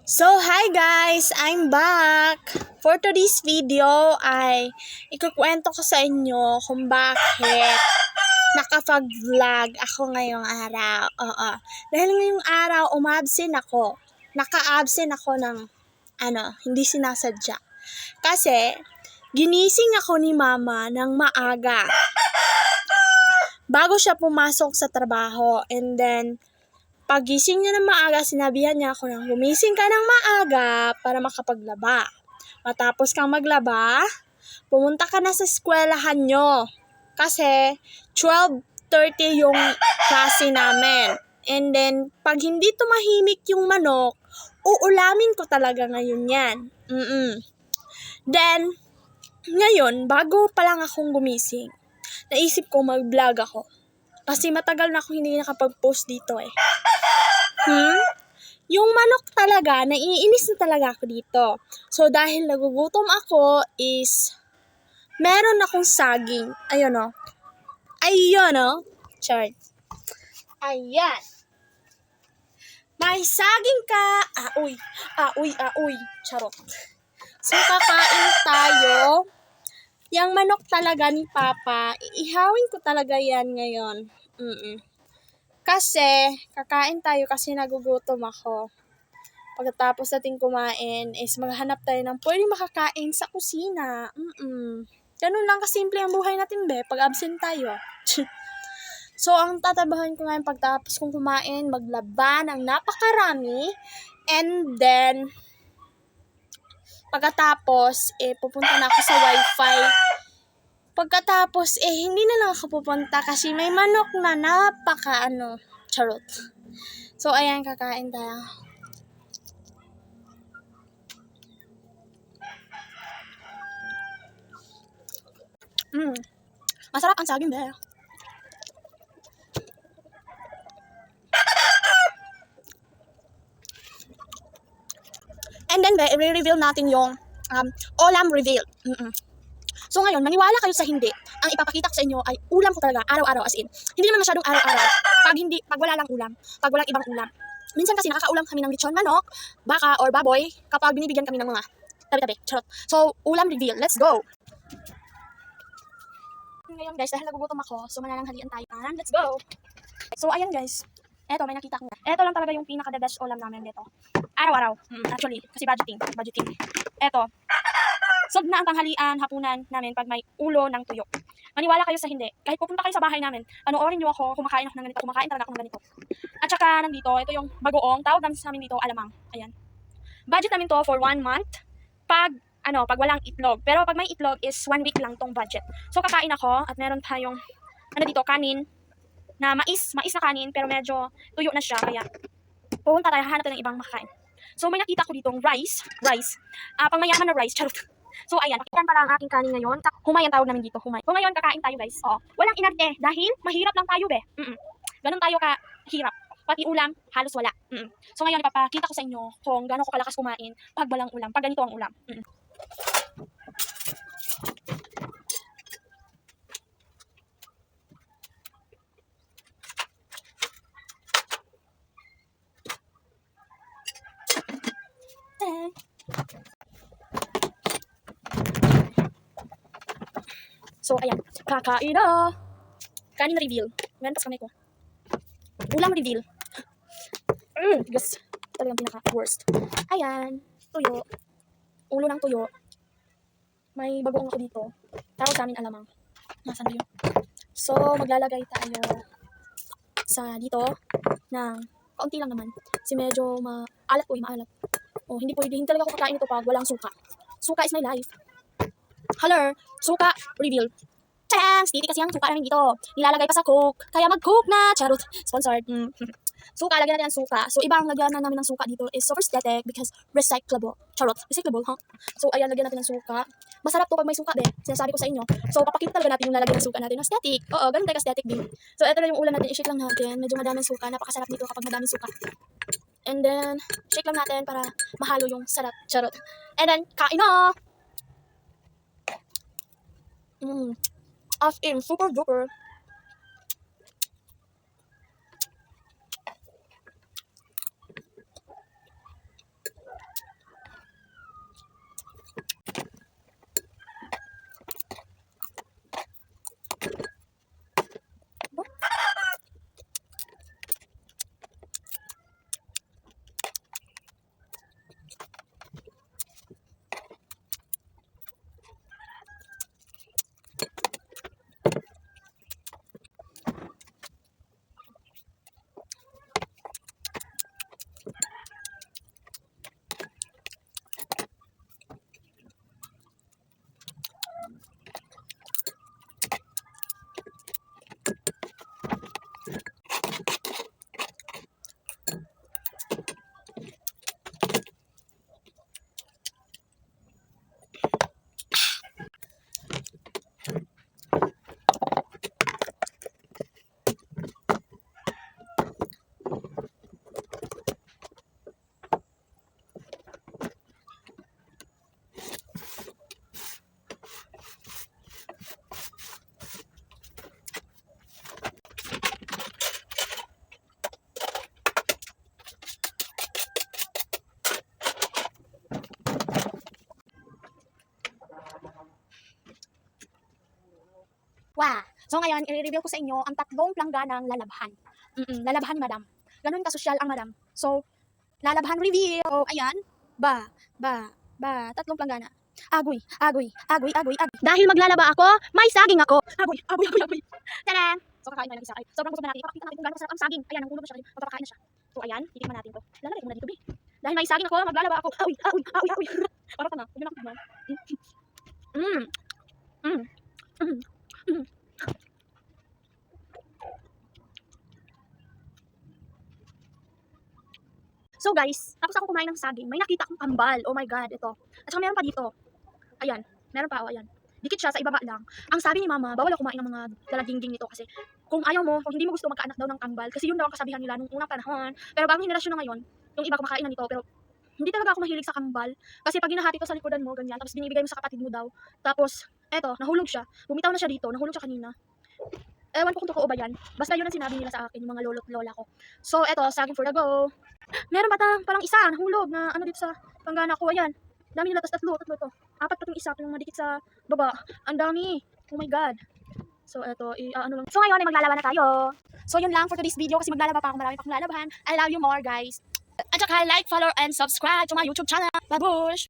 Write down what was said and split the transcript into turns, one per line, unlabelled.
So, hi guys! I'm back! For today's video ay ikukwento ko sa inyo kung bakit nakapag-vlog ako ngayong araw. Oo. Dahil ngayong araw, umabsent ako. Naka-absent ako ng, hindi sinasadya. Kasi, ginising ako ni mama ng maaga. Bago siya pumasok sa trabaho. And then, pagising niya ng maaga, sinabihan niya ako ng gumising ka ng maaga para makapaglaba. Matapos kang maglaba, pumunta ka na sa eskwelahan nyo. Kasi 12:30 yung klase namin. And then, pag hindi tumahimik yung manok, uulamin ko talaga ngayon yan. Then, ngayon, bago pa lang akong gumising, naisip ko mag-vlog ako. Kasi matagal na akong hindi nakapag-post dito eh. Yung manok talaga, naiinis na talaga ako dito. So, dahil nagugutom ako is, meron akong saging. Ayun o. Ayun o. Chart. Ayan. May saging ka. Aoy. Charot. So, kakain tayo. Yang manok talaga ni Papa, iihawin ko talaga yan ngayon. Kasi, kakain tayo kasi nagugutom ako. Pagkatapos natin kumain, is maghanap tayo ng pwedeng makakain sa kusina. Ganun lang kasimple ang buhay natin, pag absent tayo. So, ang tatabahan ko ngayon pagtapos kong kumain, maglaba ng napakarami. And then, pagkatapos, pupunta na ako sa wifi. Pagkatapos, hindi na lang ako pupunta kasi may manok na charot. So, ayan, kakain tayo. Masarap ang saging, And then, i-reveal natin yung ulam reveal. So ngayon, maniwala kayo sa hindi. Ang ipapakita ko sa inyo ay ulam ko talaga, araw-araw as in. Hindi naman masyadong araw-araw. Pag wala lang ulam, pag walang ibang ulam. Minsan kasi nakakaulam kami ng lechon manok, baka or baboy kapag binibigyan kami ng mga tabi-tabi. Charot. So, ulam reveal. Let's go! Ngayon guys, dahil nagugutom ako, so manananghalian tayo. Let's go! So, ayan guys. Eto, may nakita ko na. Eto lang talaga yung pinaka-the best ulam namin dito. Araw-araw. Actually, kasi budgeting. Eto. Sob na ang tanghalian, hapunan namin pag may ulo ng tuyo. Maniwala kayo sa hindi. Kahit pupunta kayo sa bahay namin, panoorin nyo ako, kumakain ako ng ganito, kumakain talaga ako ng ganito. At saka nandito, ito yung bagoong, tawag namin sa amin dito, alamang. Ayan. Budget namin to for 1 month. Pag walang itlog. Pero pag may itlog is 1 week lang tong budget. So kakain ako at meron tayong, dito, kanin, na mais na kanin, pero medyo tuyo na siya, kaya pupunta tayo, hahanap tayo ng ibang makakain. So may nakita ko ditong rice, pang mayaman na rice, charot. So ayan, pakitan pala ang aking kanin ngayon. Humay ang tawag namin dito, humay. So ngayon, kakain tayo guys. Walang inarte dahil mahirap lang tayo Ganun tayo kahirap. Pati ulam, halos wala. So ngayon, ipapakita ko sa inyo kung gano'n ko kalakas kumain pag walang ulam, pag ganito ang ulam. So, ayan. Kakain na. Kanin reveal. Ngayon, pas kamay ko. Ulam reveal. Yes. Talagang pinaka-worst. Ayan. Tuyo. Ulo ng tuyo. May bagoong ako dito. Tawag sa amin alamang. Nasaan na yun? So, maglalagay tayo sa dito ng kaunti lang naman. Kasi medyo maalat maalat. Hindi pwede. Hindi talaga ako kakain ito pag walang suka. Suka is my life. Hello, suka reveal. Thanks! Titi kasi ang suka namin dito. Nilalagay pa sa Coke. Kaya mag-Coke na! Charot. Sponsored. Suka, lagyan natin ng suka. So, ibang lagyan na namin ng suka dito is super aesthetic because recyclable. Charot. Recyclable, So, ayan, lagyan natin ng suka. Masarap to pag may suka, Sinasabi ko sa inyo. So, papakita talaga natin yung lalagyan ng suka natin. Aesthetic. Oo, ganun tayo aesthetic din. So, ito na yung ulam natin. I-shake lang natin. Medyo madaming suka. Napakasarap dito kapag madaming suka. And then, shake lang natin para mahalo yung sarap. Charot. And then, kain na! As in, super duper. Wow! So ngayon, i-review ko sa inyo ang 3 plangganang lalabhan. Lalabhan, madam. Ganun kasosyal ang madam. So, lalabhan reveal. So, ayan. 3 planggana. Agoy. Dahil maglalaba ako, may saging ako. Agoy. Tadang! So, kakain tayo ng isa. Ay, sobrang gusto na natin. Ipakita natin kung gano'n kasarap ang saging. Ayan, nahulog na siya. Magpapakain na siya. So, ayan. Titikman natin to. Lalagay ko na dito, be. Dahil may saging ako, maglalaba ako. Agoy. Parang ka na. Huwag na ako tignan. So guys, tapos ako kumain ng saging, may nakita akong kambal. Oh my god, ito. At saka meron pa dito. Ayan, meron pa, oh, ayan. Dikit siya sa ibaba lang. Ang sabi ni mama, bawal ako kumain ng mga dalaging nito kasi kung ayaw mo, kung hindi mo gusto magkaanak daw ng kambal, kasi yun daw ang kasabihan nila nung unang panahon. Pero bagong henerasyon na ngayon, yung iba kumakain na nito, pero hindi talaga ako mahilig sa kambal. Kasi pag hinahati ko sa likodan mo, ganyan, tapos binibigay mo sa kapatid mo daw. Tapos, eto, nahulog siya. Bumitaw na siya dito, nahulog siya kanina. Ewan ko kung totoo ba yan. Basta yun ang sinabi nila sa akin, yung mga lolo't lola ko. So, eto, saging for the go. Meron pa parang isa, nahulog na ano dito sa planggana ko. Ayan. Dami nila, tas tatlo to. 4 pa itong isa, yung madikit sa baba. Ang dami. Oh my god. So, eto, ano lang. So, ngayon ay maglalaba na tayo. So, yun lang for today's video kasi maglalaba pa ako. Marami pa akong lalabahan. I love you more, guys. At saka, like, follow, and subscribe to my YouTube channel. Babush!